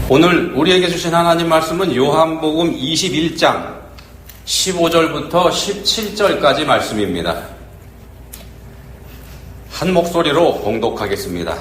오늘 우리에게 주신 하나님 말씀은 요한복음 21장 15절부터 17절까지 말씀입니다. 한 목소리로 봉독하겠습니다.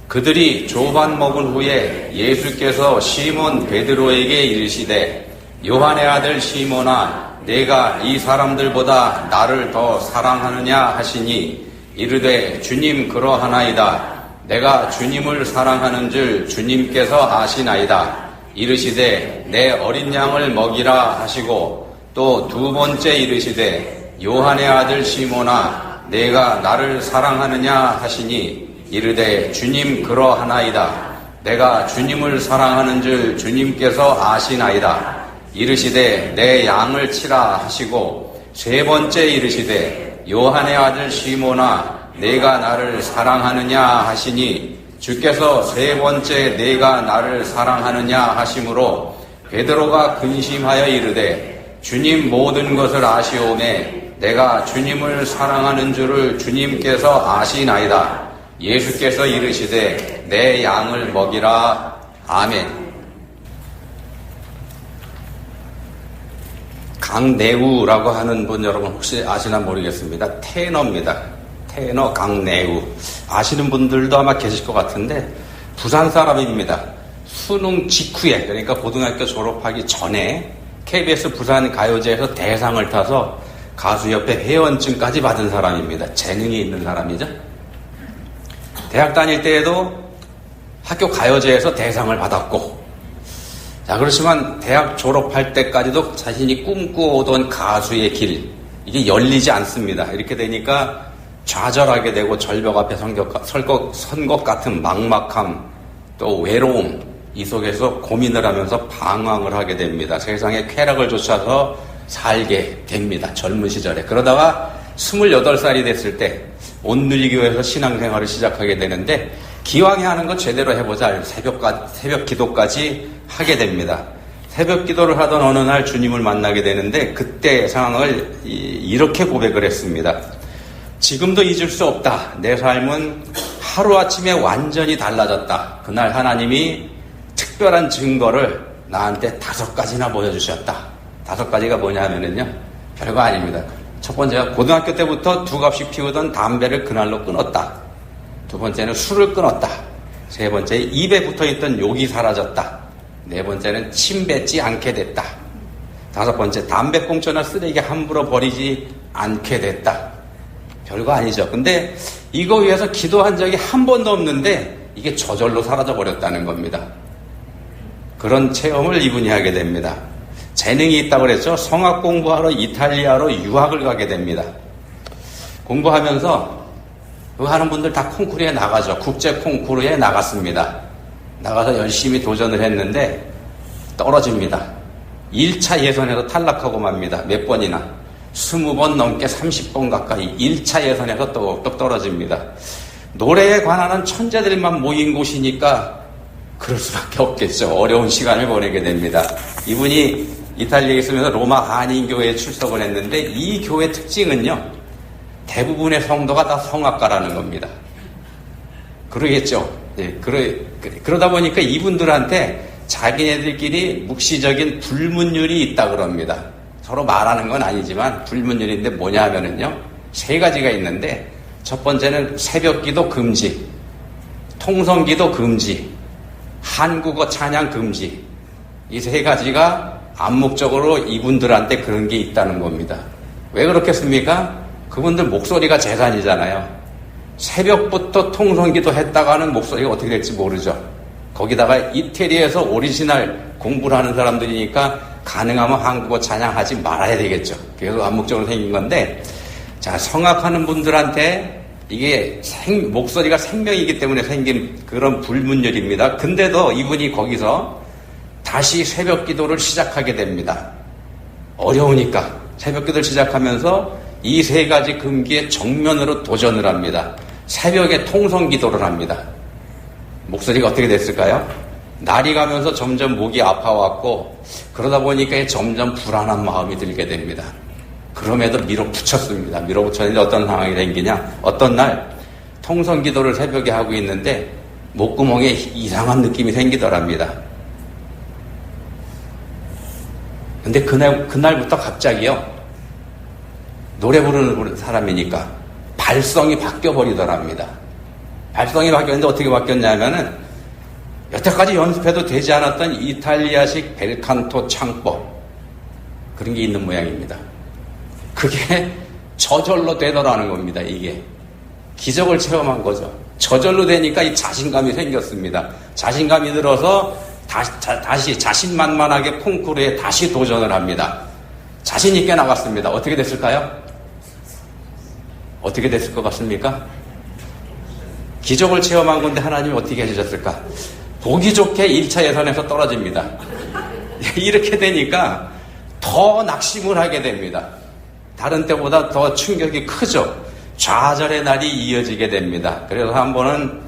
그들이 조반 먹은 후에 예수께서 시몬 베드로에게 이르시되 요한의 아들 시몬아 내가 이 사람들보다 나를 더 사랑하느냐 하시니 이르되 주님 그러하나이다. 내가 주님을 사랑하는 줄 주님께서 아시나이다. 이르시되 내 어린 양을 먹이라 하시고 또 두 번째 이르시되 요한의 아들 시몬아 내가 나를 사랑하느냐 하시니 이르되 주님 그러하나이다. 내가 주님을 사랑하는 줄 주님께서 아시나이다. 이르시되 내 양을 치라 하시고 세 번째 이르시되 요한의 아들 시몬아 내가 나를 사랑하느냐 하시니 주께서 세 번째 내가 나를 사랑하느냐 하심으로 베드로가 근심하여 이르되 주님 모든 것을 아시오매 내가 주님을 사랑하는 줄을 주님께서 아시나이다. 예수께서 이르시되 내 양을 먹이라. 아멘. 강내우라고 하는 분 여러분 혹시 아시나 모르겠습니다. 테너입니다. 테너 강내우. 아시는 분들도 아마 계실 것 같은데 부산 사람입니다. 수능 직후에 그러니까 고등학교 졸업하기 전에 KBS 부산 가요제에서 대상을 타서 가수협회 회원증까지 받은 사람입니다. 재능이 있는 사람이죠. 대학 다닐 때에도 학교 가요제에서 대상을 받았고 자 그렇지만 대학 졸업할 때까지도 자신이 꿈꾸어오던 가수의 길 이게 열리지 않습니다. 이렇게 되니까 좌절하게 되고 절벽 앞에 선 것 같은 막막함 또 외로움 이 속에서 고민을 하면서 방황을 하게 됩니다. 세상의 쾌락을 쫓아서 살게 됩니다. 젊은 시절에. 그러다가 28살이 됐을 때 온누리교회에서 신앙생활을 시작하게 되는데 기왕에 하는 거 제대로 해보자. 새벽 기도까지 하게 됩니다. 새벽 기도를 하던 어느 날 주님을 만나게 되는데 그때 상황을 이렇게 고백을 했습니다. 지금도 잊을 수 없다. 내 삶은 하루아침에 완전히 달라졌다. 그날 하나님이 특별한 증거를 나한테 5가지나 보여주셨다. 5가지가 뭐냐 하면은요. 별거 아닙니다. 첫 번째가 고등학교 때부터 2갑씩 피우던 담배를 그날로 끊었다. 두 번째는 술을 끊었다. 세 번째 입에 붙어있던 욕이 사라졌다. 네 번째는 침 뱉지 않게 됐다. 5번째 담배꽁초나 쓰레기 함부로 버리지 않게 됐다. 별거 아니죠. 근데 이거 위해서 기도한 적이 한 번도 없는데 이게 저절로 사라져 버렸다는 겁니다. 그런 체험을 이분이 하게 됩니다. 재능이 있다고 그랬죠. 성악 공부하러 이탈리아로 유학을 가게 됩니다. 공부하면서 그거 하는 분들 다 콩쿠르에 나가죠. 국제 콩쿠르에 나갔습니다. 나가서 열심히 도전을 했는데 떨어집니다. 1차 예선에서 탈락하고 맙니다. 몇 번이나. 20번 넘게 30번 가까이 1차 예선에서 똑똑 떨어집니다. 노래에 관한 천재들만 모인 곳이니까 그럴 수밖에 없겠죠. 어려운 시간을 보내게 됩니다. 이분이 이탈리아에 있으면서 로마 한인교회에 출석을 했는데 이 교회 특징은요. 대부분의 성도가 다 성악가라는 겁니다. 그러겠죠. 네, 그러다 보니까 이분들한테 자기네들끼리 묵시적인 불문율이 있다 그럽니다. 서로 말하는 건 아니지만 불문율인데 뭐냐 하면은요. 3가지가 있는데 첫 번째는 새벽기도 금지, 통성기도 금지, 한국어 찬양 금지. 이 3가지가 암묵적으로 이분들한테 그런 게 있다는 겁니다. 왜 그렇겠습니까? 그분들 목소리가 재산이잖아요. 새벽부터 통성기도 했다가는 목소리가 어떻게 될지 모르죠. 거기다가 이태리에서 오리지널 공부를 하는 사람들이니까 가능하면 한국어 찬양하지 말아야 되겠죠. 그래서 암묵적으로 생긴 건데, 자, 성악하는 분들한테 이게 목소리가 생명이기 때문에 생긴 그런 불문율입니다. 근데도 이분이 거기서 다시 새벽 기도를 시작하게 됩니다. 어려우니까 새벽 기도를 시작하면서 이 3가지 금기에 정면으로 도전을 합니다. 새벽에 통성 기도를 합니다. 목소리가 어떻게 됐을까요? 날이 가면서 점점 목이 아파왔고 그러다 보니까 점점 불안한 마음이 들게 됩니다. 그럼에도 밀어붙였습니다. 밀어붙였는데 어떤 상황이 생기냐. 어떤 날 통성기도를 새벽에 하고 있는데 목구멍에 이상한 느낌이 생기더랍니다. 근데 그날부터 갑자기요, 노래 부르는 사람이니까 발성이 바뀌어버리더랍니다. 발성이 바뀌었는데 어떻게 바뀌었냐면은 여태까지 연습해도 되지 않았던 이탈리아식 벨칸토 창법, 그런 게 있는 모양입니다. 그게 저절로 되더라는 겁니다. 이게 기적을 체험한 거죠. 저절로 되니까 이 자신감이 생겼습니다. 자신감이 들어서 다시 자신만만하게 콩쿠르에 다시 도전을 합니다. 자신 있게 나갔습니다. 어떻게 됐을까요? 어떻게 됐을 것 같습니까? 기적을 체험한 건데 하나님이 어떻게 해주셨을까? 보기 좋게 1차 예선에서 떨어집니다. 이렇게 되니까 더 낙심을 하게 됩니다. 다른 때보다 더 충격이 크죠. 좌절의 날이 이어지게 됩니다. 그래서 한 번은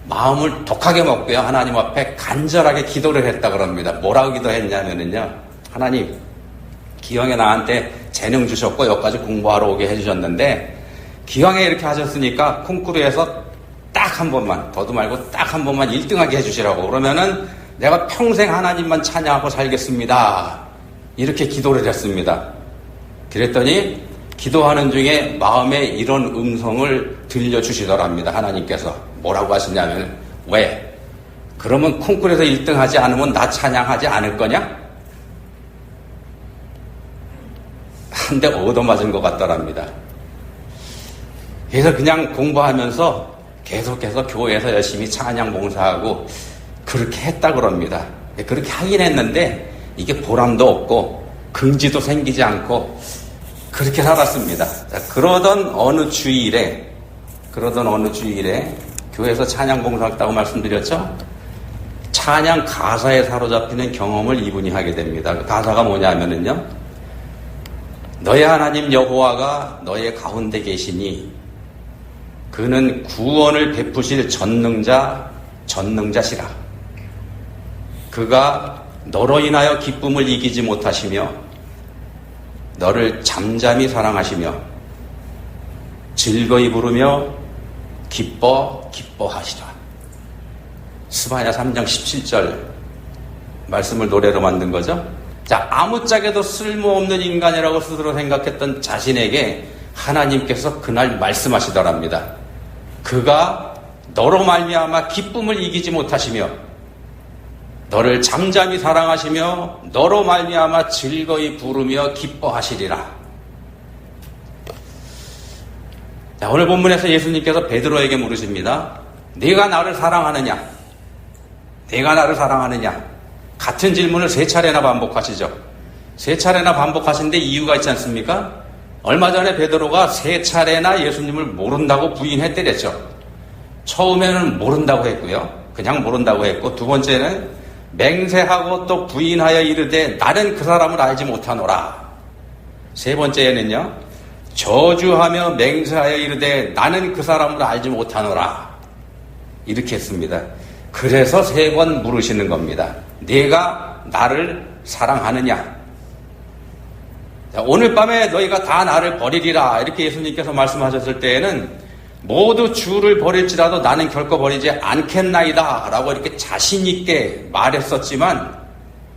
마음을 독하게 먹고요, 하나님 앞에 간절하게 기도를 했다 그럽니다. 뭐라고 기도했냐면요, 하나님, 기왕에 나한테 재능 주셨고 여기까지 공부하러 오게 해주셨는데 기왕에 이렇게 하셨으니까 콩쿠르에서 딱 한 번만, 더도 말고 딱 한 번만 1등하게 해주시라고. 그러면은 내가 평생 하나님만 찬양하고 살겠습니다. 이렇게 기도를 했습니다. 그랬더니 기도하는 중에 마음에 이런 음성을 들려주시더랍니다. 하나님께서 뭐라고 하시냐면, 왜? 그러면 콩쿠르에서 1등 하지 않으면 나 찬양하지 않을 거냐? 한 대 얻어맞은 것 같더랍니다. 그래서 그냥 공부하면서 계속해서 교회에서 열심히 찬양 봉사하고 그렇게 했다 그럽니다. 그렇게 하긴 했는데 이게 보람도 없고 긍지도 생기지 않고 그렇게 살았습니다. 자, 그러던 어느 주일에 교회에서 찬양 봉사했다고 말씀드렸죠? 찬양 가사에 사로잡히는 경험을 이분이 하게 됩니다. 그 가사가 뭐냐면은요, 너의 하나님 여호와가 너의 가운데 계시니 그는 구원을 베푸실 전능자시라. 그가 너로 인하여 기쁨을 이기지 못하시며 너를 잠잠히 사랑하시며 즐거이 부르며 기뻐하시라. 스바냐 3장 17절 말씀을 노래로 만든 거죠. 자, 아무짝에도 쓸모없는 인간이라고 스스로 생각했던 자신에게 하나님께서 그날 말씀하시더랍니다. 그가 너로 말미암아 기쁨을 이기지 못하시며 너를 잠잠히 사랑하시며 너로 말미암아 즐거이 부르며 기뻐하시리라. 자, 오늘 본문에서 예수님께서 베드로에게 물으십니다. 네가 나를 사랑하느냐? 네가 나를 사랑하느냐? 같은 질문을 3차례나 반복하시죠. 3차례나 반복하시는데 이유가 있지 않습니까? 얼마 전에 베드로가 3차례나 예수님을 모른다고 부인했대랬죠. 처음에는 모른다고 했고요. 그냥 모른다고 했고, 두 번째는 맹세하고 또 부인하여 이르되 나는 그 사람을 알지 못하노라. 세 번째에는요, 저주하며 맹세하여 이르되 나는 그 사람을 알지 못하노라. 이렇게 했습니다. 그래서 3번 물으시는 겁니다. 네가 나를 사랑하느냐? 자, 오늘 밤에 너희가 다 나를 버리리라. 이렇게 예수님께서 말씀하셨을 때에는 모두 주를 버릴지라도 나는 결코 버리지 않겠나이다 라고 이렇게 자신있게 말했었지만,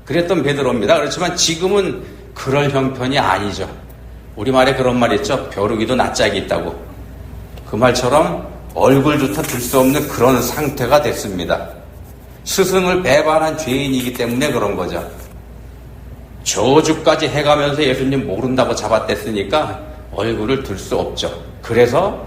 그랬던 베드로입니다. 그렇지만 지금은 그럴 형편이 아니죠. 우리말에 그런 말 있죠. 벼룩이도 낯짝이 있다고. 그 말처럼 얼굴조차 들 수 없는 그런 상태가 됐습니다. 스승을 배반한 죄인이기 때문에 그런 거죠. 저주까지 해가면서 예수님 모른다고 잡아댔으니까 얼굴을 들 수 없죠. 그래서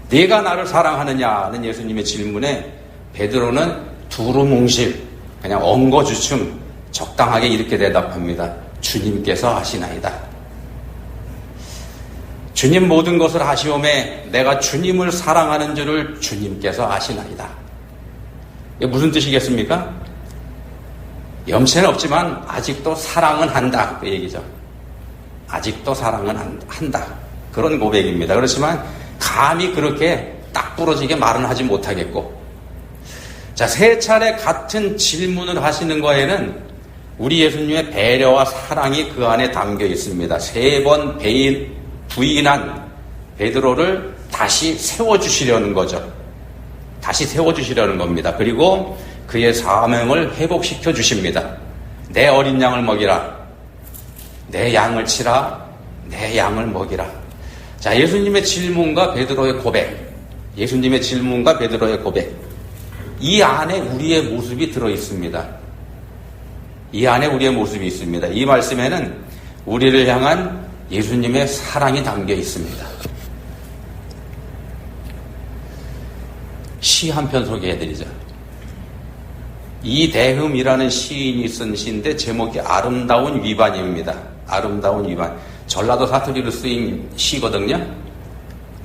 네가 나를 사랑하느냐는 예수님의 질문에 베드로는 두루뭉실, 그냥 엉거주춤 적당하게 이렇게 대답합니다. 주님께서 하시나이다. 주님 모든 것을 하시오매 내가 주님을 사랑하는 줄을 주님께서 아시나이다. 이게 무슨 뜻이겠습니까? 염치는 없지만 아직도 사랑은 한다, 그 얘기죠. 아직도 사랑은 한다, 그런 고백입니다. 그렇지만 감히 그렇게 딱 부러지게 말은 하지 못하겠고, 자, 3차례 같은 질문을 하시는 거에는 우리 예수님의 배려와 사랑이 그 안에 담겨 있습니다. 3번 부인한 베드로를 다시 세워주시려는 거죠. 다시 세워주시려는 겁니다. 그리고 그의 사명을 회복시켜 주십니다. 내 어린 양을 먹이라. 내 양을 치라, 내 양을 먹이라. 자, 예수님의 질문과 베드로의 고백, 예수님의 질문과 베드로의 고백, 이 안에 우리의 모습이 들어있습니다. 이 안에 우리의 모습이 있습니다. 이 말씀에는 우리를 향한 예수님의 사랑이 담겨 있습니다. 시 한 편 소개해드리죠. 이대흠이라는 시인이 쓴 시인데 제목이 아름다운 위반입니다. 아름다운 위반. 전라도 사투리로 쓰인 시거든요.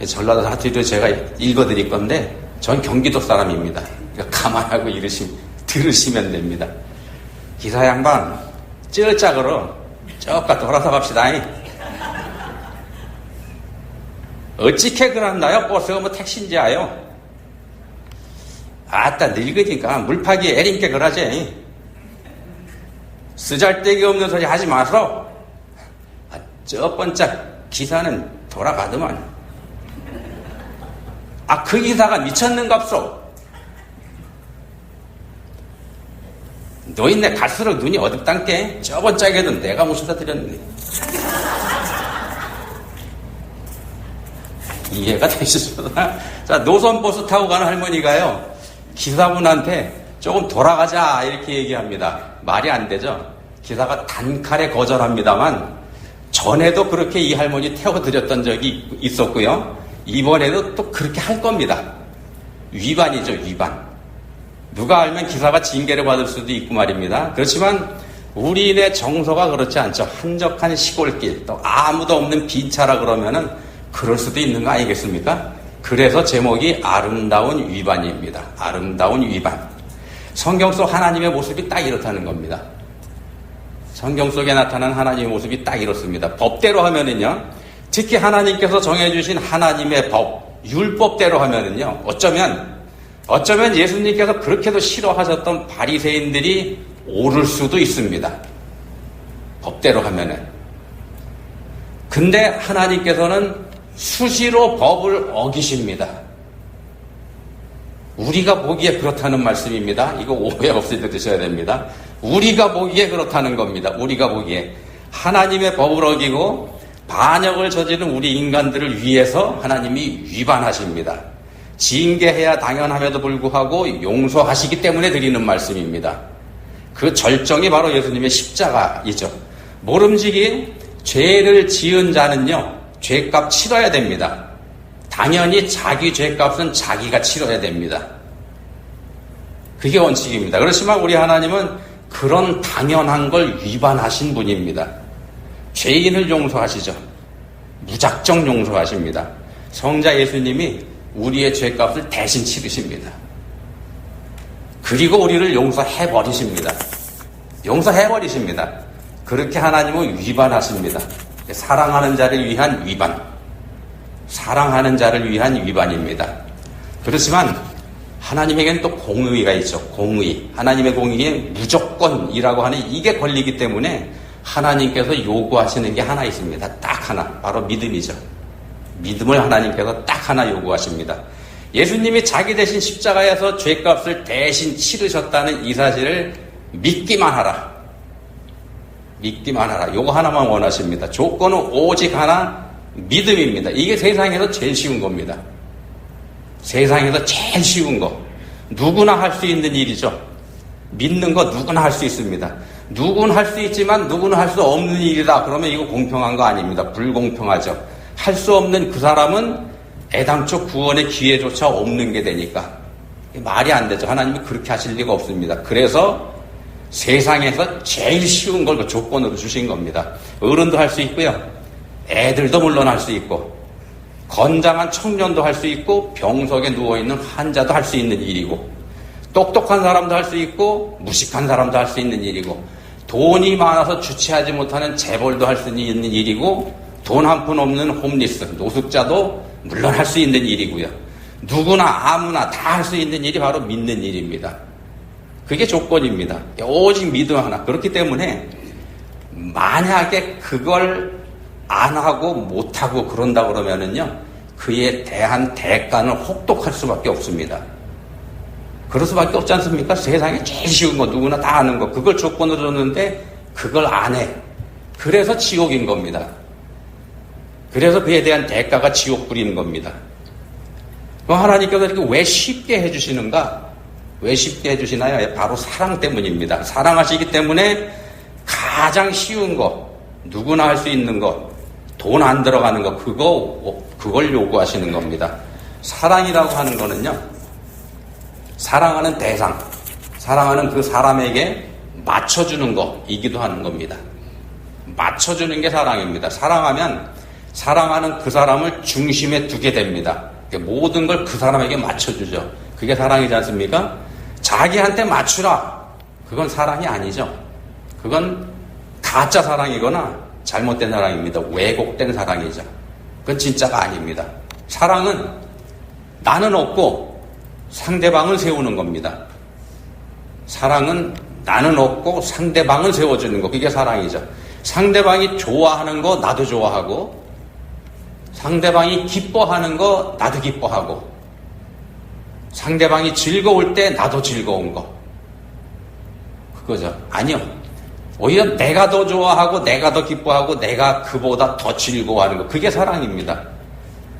전라도 사투리로 제가 읽어드릴 건데 전 경기도 사람입니다. 그러니까 감안하고 들으시면 됩니다. 기사 양반 쩌짝으로 쩌까 돌아서 갑시다. 어찌게 그런다요? 버스가 뭐 택시인지 아요? 아따 늙으니까 물파기 애린게 그러지. 쓰잘데기 없는 소리 하지 마소. 저 번짝 기사는 돌아가더만. 그 기사가 미쳤는갑소. 노인네 갈수록 눈이 어둡단께. 저 번짝에도 내가 모셔다 드렸는데. 이해가 되시죠? 자, 노선버스 타고 가는 할머니가요, 기사분한테 조금 돌아가자 이렇게 얘기합니다. 말이 안 되죠. 기사가 단칼에 거절합니다만 전에도 그렇게 이 할머니 태워드렸던 적이 있었고요. 이번에도 또 그렇게 할 겁니다. 위반이죠, 위반. 누가 알면 기사가 징계를 받을 수도 있고 말입니다. 그렇지만 우리네 정서가 그렇지 않죠. 한적한 시골길, 또 아무도 없는 빈차라 그러면은 그럴 수도 있는 거 아니겠습니까? 그래서 제목이 아름다운 위반입니다. 아름다운 위반. 성경 속 하나님의 모습이 딱 이렇다는 겁니다. 성경 속에 나타난 하나님의 모습이 딱 이렇습니다. 법대로 하면은요, 특히 하나님께서 정해주신 하나님의 법, 율법대로 하면은요, 어쩌면 예수님께서 그렇게도 싫어하셨던 바리새인들이 오를 수도 있습니다. 법대로 하면은. 근데 하나님께서는 수시로 법을 어기십니다. 우리가 보기에 그렇다는 말씀입니다. 이거 오해 없을 때 드셔야 됩니다. 우리가 보기에 그렇다는 겁니다. 우리가 보기에. 하나님의 법을 어기고 반역을 저지른 우리 인간들을 위해서 하나님이 위반하십니다. 징계해야 당연함에도 불구하고 용서하시기 때문에 드리는 말씀입니다. 그 절정이 바로 예수님의 십자가이죠. 모름지기 죄를 지은 자는요, 죄값 치러야 됩니다. 당연히 자기 죄값은 자기가 치러야 됩니다. 그게 원칙입니다. 그렇지만 우리 하나님은 그런 당연한 걸 위반하신 분입니다. 죄인을 용서하시죠. 무작정 용서하십니다. 성자 예수님이 우리의 죄값을 대신 치르십니다. 그리고 우리를 용서해버리십니다. 용서해버리십니다. 그렇게 하나님은 위반하십니다. 사랑하는 자를 위한 위반. 사랑하는 자를 위한 위반입니다. 그렇지만 하나님에게는 또 공의가 있죠. 공의. 하나님의 공의에 무조건이라고 하는 이게 걸리기 때문에 하나님께서 요구하시는 게 하나 있습니다. 딱 하나. 바로 믿음이죠. 믿음을 하나님께서 딱 하나 요구하십니다. 예수님이 자기 대신 십자가에서 죄값을 대신 치르셨다는 이 사실을 믿기만 하라. 믿기만 하라. 요거 하나만 원하십니다. 조건은 오직 하나, 믿음입니다. 이게 세상에서 제일 쉬운 겁니다. 세상에서 제일 쉬운 거. 누구나 할 수 있는 일이죠. 믿는 거 누구나 할 수 있습니다. 누구는 할 수 있지만 누구는 할 수 없는 일이다. 그러면 이거 공평한 거 아닙니다. 불공평하죠. 할 수 없는 그 사람은 애당초 구원의 기회조차 없는 게 되니까. 말이 안 되죠. 하나님이 그렇게 하실 리가 없습니다. 그래서 세상에서 제일 쉬운 걸 그 조건으로 주신 겁니다. 어른도 할 수 있고요. 애들도 물론 할 수 있고, 건장한 청년도 할 수 있고, 병석에 누워있는 환자도 할 수 있는 일이고, 똑똑한 사람도 할 수 있고, 무식한 사람도 할 수 있는 일이고, 돈이 많아서 주체하지 못하는 재벌도 할 수 있는 일이고, 돈 한 푼 없는 홈리스, 노숙자도 물론 할 수 있는 일이고요. 누구나 아무나 다 할 수 있는 일이 바로 믿는 일입니다. 그게 조건입니다. 오직 믿음 하나. 그렇기 때문에 만약에 그걸 안 하고 못 하고 그런다 그러면은요, 그에 대한 대가는 혹독할 수밖에 없습니다. 그럴 수밖에 없지 않습니까? 세상에 제일 쉬운 거 누구나 다 아는 거 그걸 조건으로 줬는데 그걸 안 해. 그래서 지옥인 겁니다. 그래서 그에 대한 대가가 지옥불인 겁니다. 하나님께서 이렇게 왜 쉽게 해주시는가? 왜 쉽게 해주시나요? 바로 사랑 때문입니다. 사랑하시기 때문에 가장 쉬운 거, 누구나 할 수 있는 거, 돈 안 들어가는 거, 그걸 요구하시는 겁니다. 사랑이라고 하는 거는요, 사랑하는 대상, 사랑하는 그 사람에게 맞춰주는 거이기도 하는 겁니다. 맞춰주는 게 사랑입니다. 사랑하면 사랑하는 그 사람을 중심에 두게 됩니다. 모든 걸 그 사람에게 맞춰주죠. 그게 사랑이지 않습니까? 자기한테 맞추라. 그건 사랑이 아니죠. 그건 가짜 사랑이거나 잘못된 사랑입니다. 왜곡된 사랑이죠. 그건 진짜가 아닙니다. 사랑은 나는 없고 상대방을 세우는 겁니다. 사랑은 나는 없고 상대방을 세워주는 거. 그게 사랑이죠. 상대방이 좋아하는 거 나도 좋아하고, 상대방이 기뻐하는 거 나도 기뻐하고, 상대방이 즐거울 때 나도 즐거운 거. 그거죠. 아니요. 오히려 내가 더 좋아하고 내가 더 기뻐하고 내가 그보다 더 즐거워하는 거. 그게 사랑입니다.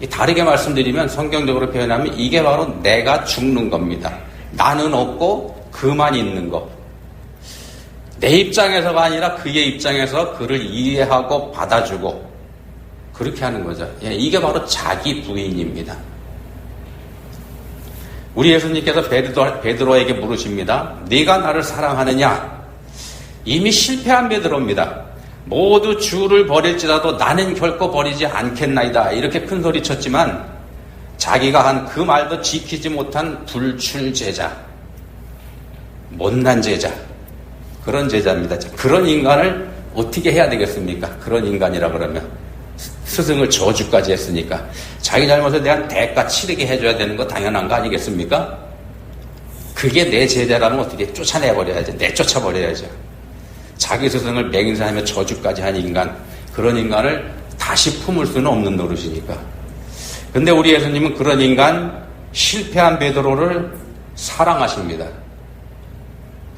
다르게 말씀드리면, 성경적으로 표현하면 이게 바로 내가 죽는 겁니다. 나는 없고 그만 있는 거. 내 입장에서가 아니라 그의 입장에서 그를 이해하고 받아주고 그렇게 하는 거죠. 이게 바로 자기 부인입니다. 우리 예수님께서 베드로에게 물으십니다. 네가 나를 사랑하느냐? 이미 실패한 베드로입니다. 모두 주를 버릴지라도 나는 결코 버리지 않겠나이다. 이렇게 큰 소리 쳤지만 자기가 한 그 말도 지키지 못한 불출 제자, 못난 제자, 그런 제자입니다. 그런 인간을 어떻게 해야 되겠습니까? 그런 인간이라 그러면 스승을 저주까지 했으니까 자기 잘못에 대한 대가 치르게 해줘야 되는 거 당연한 거 아니겠습니까? 그게 내 제자라면 어떻게 쫓아내버려야죠. 내쫓아버려야죠. 자기 스승을 맹인사하며 저주까지 한 인간, 그런 인간을 다시 품을 수는 없는 노릇이니까. 근데 우리 예수님은 그런 인간, 실패한 베드로를 사랑하십니다.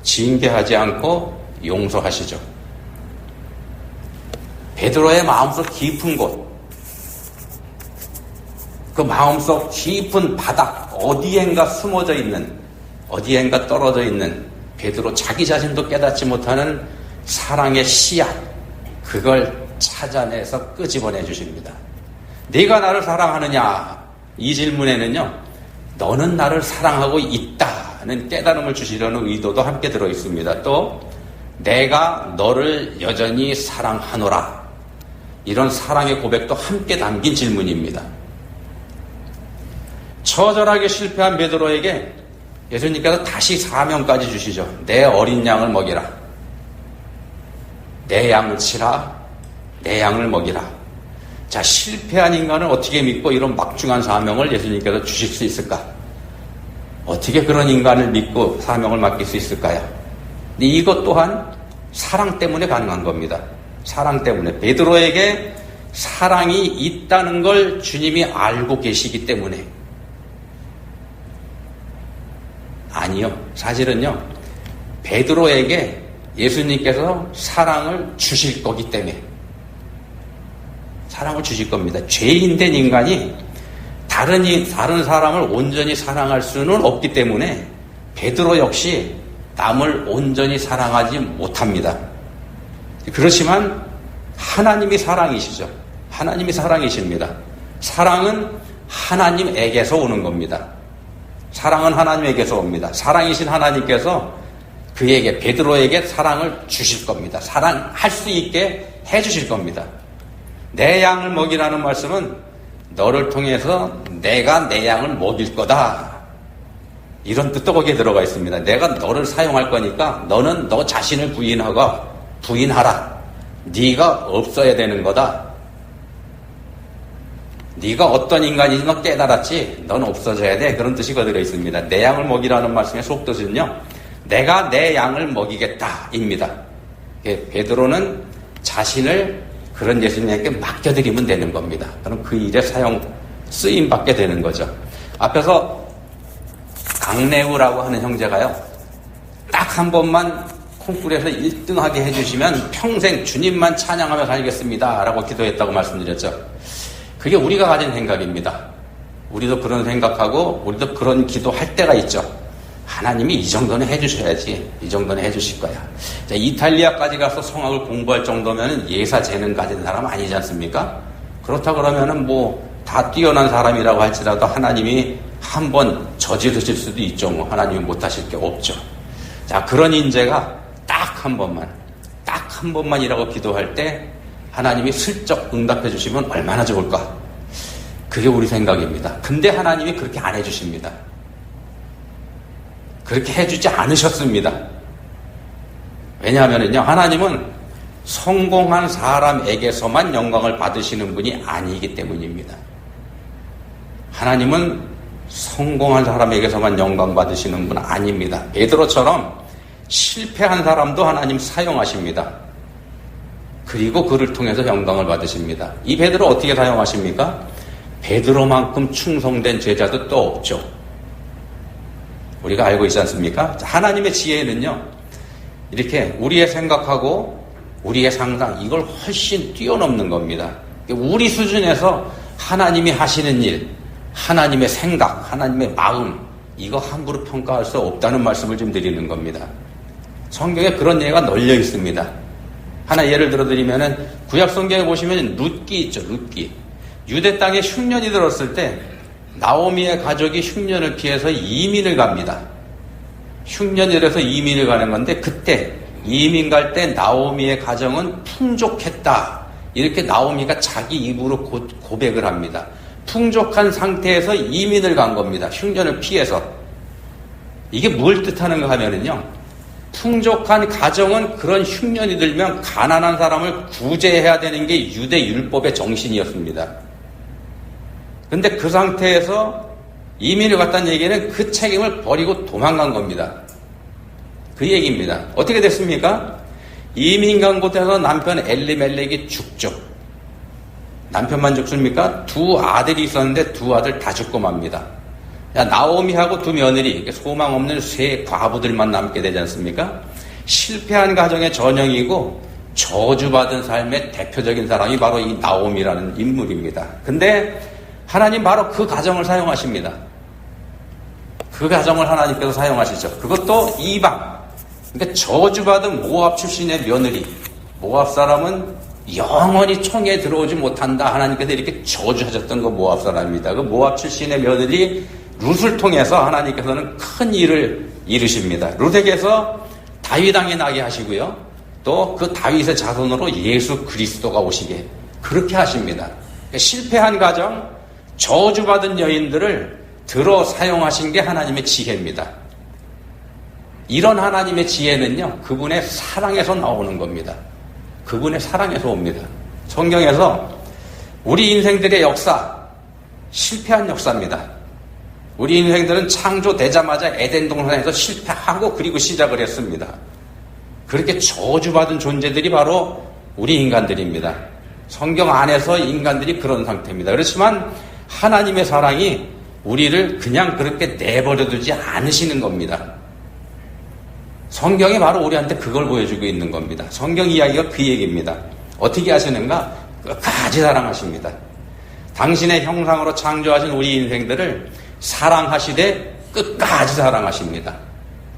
징계하지 않고 용서하시죠. 베드로의 마음속 깊은 곳, 그 마음속 깊은 바닥, 어디엔가 숨어져 있는, 어디엔가 떨어져 있는 베드로 자기 자신도 깨닫지 못하는 사랑의 씨앗, 그걸 찾아내서 끄집어내 주십니다. 네가 나를 사랑하느냐? 이 질문에는요, 너는 나를 사랑하고 있다는 깨달음을 주시려는 의도도 함께 들어있습니다. 또 내가 너를 여전히 사랑하노라, 이런 사랑의 고백도 함께 담긴 질문입니다. 처절하게 실패한 베드로에게 예수님께서 다시 사명까지 주시죠. 내 어린 양을 먹이라. 내 양을 치라. 내 양을 먹이라. 자, 실패한 인간을 어떻게 믿고 이런 막중한 사명을 예수님께서 주실 수 있을까? 어떻게 그런 인간을 믿고 사명을 맡길 수 있을까요? 근데 이것 또한 사랑 때문에 가능한 겁니다. 사랑 때문에. 베드로에게 사랑이 있다는 걸 주님이 알고 계시기 때문에. 아니요. 사실은요, 베드로에게 예수님께서 사랑을 주실 거기 때문에. 사랑을 주실 겁니다. 죄인 된 인간이 다른 사람을 온전히 사랑할 수는 없기 때문에 베드로 역시 남을 온전히 사랑하지 못합니다. 그렇지만 하나님이 사랑이시죠. 하나님이 사랑이십니다. 사랑은 하나님에게서 오는 겁니다. 사랑은 하나님에게서 옵니다. 사랑이신 하나님께서 그에게, 베드로에게 사랑을 주실 겁니다. 사랑할 수 있게 해주실 겁니다. 내 양을 먹이라는 말씀은 너를 통해서 내가 내 양을 먹일 거다, 이런 뜻도 거기에 들어가 있습니다. 내가 너를 사용할 거니까 너는 너 자신을 부인하라. 네가 없어야 되는 거다. 네가 어떤 인간인지 너 깨달았지? 넌 없어져야 돼. 그런 뜻이 거기에 있습니다. 내 양을 먹이라는 말씀의 속뜻은요, 내가 내 양을 먹이겠다 입니다. 베드로는 자신을 그런 예수님에게 맡겨드리면 되는 겁니다. 그럼 그 일에 쓰임받게 되는 거죠. 앞에서 강내우라고 하는 형제가요, 딱 한 번만 콩쿠르에서 1등하게 해주시면 평생 주님만 찬양하며 살겠습니다 라고 기도했다고 말씀드렸죠. 그게 우리가 가진 생각입니다. 우리도 그런 생각하고 우리도 그런 기도할 때가 있죠. 하나님이 이 정도는 해주셔야지, 이 정도는 해주실 거야. 자, 이탈리아까지 가서 성악을 공부할 정도면 예사 재능 가진 사람 아니지 않습니까? 그렇다 그러면은 다 뛰어난 사람이라고 할지라도 하나님이 한번 저지르실 수도 있죠. 하나님이 못하실 게 없죠. 자, 그런 인재가 딱 한 번만이라고 기도할 때 하나님이 슬쩍 응답해 주시면 얼마나 좋을까? 그게 우리 생각입니다. 근데 하나님이 그렇게 안 해주십니다. 그렇게 해주지 않으셨습니다. 왜냐하면요, 하나님은 성공한 사람에게서만 영광을 받으시는 분이 아니기 때문입니다. 하나님은 성공한 사람에게서만 영광 받으시는 분 아닙니다. 베드로처럼 실패한 사람도 하나님 사용하십니다. 그리고 그를 통해서 영광을 받으십니다. 이 베드로 어떻게 사용하십니까? 베드로만큼 충성된 제자도 또 없죠. 우리가 알고 있지 않습니까? 하나님의 지혜는요, 이렇게 우리의 생각하고 우리의 상상, 이걸 훨씬 뛰어넘는 겁니다. 우리 수준에서 하나님이 하시는 일, 하나님의 생각, 하나님의 마음, 이거 함부로 평가할 수 없다는 말씀을 좀 드리는 겁니다. 성경에 그런 예가 널려 있습니다. 하나 예를 들어드리면은 구약 성경에 보시면 룻기 있죠. 룻기. 유대 땅에 흉년이 들었을 때 나오미의 가족이 흉년을 피해서 이민을 갑니다. 흉년이 들어서 이민을 가는 건데 그때 이민 갈 때 나오미의 가정은 풍족했다. 이렇게 나오미가 자기 입으로 고백을 합니다. 풍족한 상태에서 이민을 간 겁니다. 흉년을 피해서. 이게 뭘 뜻하는가 하면은요, 풍족한 가정은 그런 흉년이 들면 가난한 사람을 구제해야 되는 게 유대 율법의 정신이었습니다. 근데 그 상태에서 이민을 갔다는 얘기는 그 책임을 버리고 도망간 겁니다. 그 얘기입니다. 어떻게 됐습니까? 이민 간 곳에서 남편 엘리멜렉이 죽죠. 남편만 죽습니까? 두 아들이 있었는데 두 아들 다 죽고 맙니다. 나오미하고 두 며느리, 소망 없는 세 과부들만 남게 되지 않습니까? 실패한 가정의 전형이고 저주받은 삶의 대표적인 사람이 바로 이 나오미라는 인물입니다. 근데 하나님 바로 그 가정을 사용하십니다. 그 가정을 하나님께서 사용하시죠. 그것도 이방, 그러니까 저주받은 모압 출신의 며느리. 모압 사람은 영원히 총에 들어오지 못한다. 하나님께서 이렇게 저주하셨던 그 모압 사람입니다. 그 모압 출신의 며느리 룻을 통해서 하나님께서는 큰 일을 이루십니다. 룻에게서 다윗 왕이 나게 하시고요. 또 그 다윗의 자손으로 예수 그리스도가 오시게 그렇게 하십니다. 실패한 가정, 저주받은 여인들을 들어 사용하신 게 하나님의 지혜입니다. 이런 하나님의 지혜는요, 그분의 사랑에서 나오는 겁니다. 그분의 사랑에서 옵니다. 성경에서 우리 인생들의 역사, 실패한 역사입니다. 우리 인생들은 창조되자마자 에덴 동산에서 실패하고 그리고 시작을 했습니다. 그렇게 저주받은 존재들이 바로 우리 인간들입니다. 성경 안에서 인간들이 그런 상태입니다. 그렇지만 하나님의 사랑이 우리를 그냥 그렇게 내버려두지 않으시는 겁니다. 성경이 바로 우리한테 그걸 보여주고 있는 겁니다. 성경 이야기가 그 얘기입니다. 어떻게 하시는가? 끝까지 사랑하십니다. 당신의 형상으로 창조하신 우리 인생들을 사랑하시되 끝까지 사랑하십니다.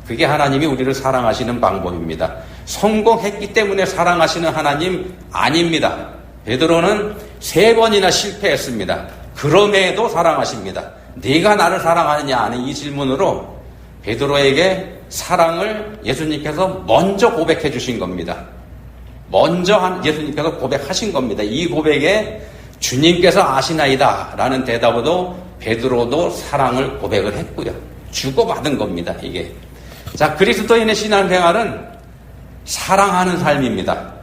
그게 하나님이 우리를 사랑하시는 방법입니다. 성공했기 때문에 사랑하시는 하나님 아닙니다. 베드로는 3번이나 실패했습니다. 그럼에도 사랑하십니다. 네가 나를 사랑하느냐 하는 이 질문으로 베드로에게 사랑을 예수님께서 먼저 고백해 주신 겁니다. 먼저 예수님께서 고백하신 겁니다. 이 고백에 주님께서 아시나이다 라는 대답으로 베드로도 사랑을 고백을 했고요. 주고받은 겁니다. 이게. 자, 그리스도인의 신앙생활은 사랑하는 삶입니다.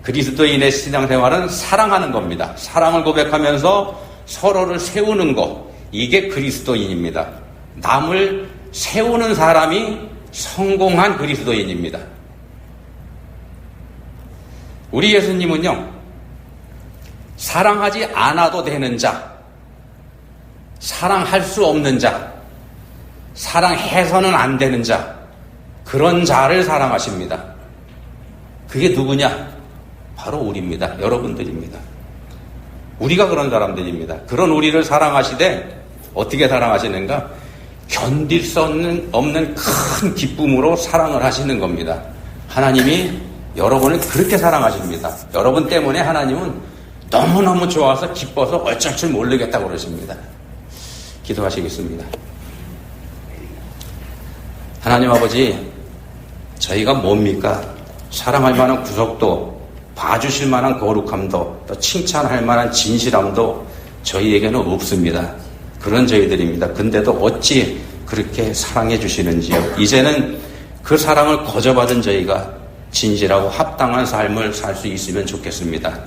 그리스도인의 신앙생활은 사랑하는 겁니다. 사랑을 고백하면서 서로를 세우는 것, 이게 그리스도인입니다. 남을 세우는 사람이 성공한 그리스도인입니다. 우리 예수님은요, 사랑하지 않아도 되는 자, 사랑할 수 없는 자, 사랑해서는 안 되는 자, 그런 자를 사랑하십니다. 그게 누구냐? 바로 우리입니다. 여러분들입니다. 우리가 그런 사람들입니다. 그런 우리를 사랑하시되 어떻게 사랑하시는가? 견딜 수 없는 큰 기쁨으로 사랑을 하시는 겁니다. 하나님이 여러분을 그렇게 사랑하십니다. 여러분 때문에 하나님은 너무너무 좋아서 기뻐서 어쩔 줄 모르겠다고 그러십니다. 기도하시겠습니다. 하나님 아버지, 저희가 뭡니까? 사랑할 만한 구속도, 봐주실 만한 거룩함도, 또 칭찬할 만한 진실함도 저희에게는 없습니다. 그런 저희들입니다. 근데도 어찌 그렇게 사랑해 주시는지요. 이제는 그 사랑을 거저받은 저희가 진실하고 합당한 삶을 살 수 있으면 좋겠습니다.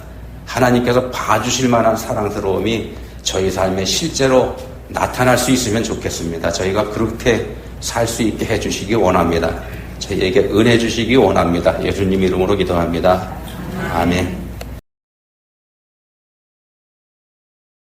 하나님께서 봐주실 만한 사랑스러움이 저희 삶에 실제로 나타날 수 있으면 좋겠습니다. 저희가 그렇게 살 수 있게 해주시기 원합니다. 저희에게 은혜 주시기 원합니다. 예수님 이름으로 기도합니다. 아멘.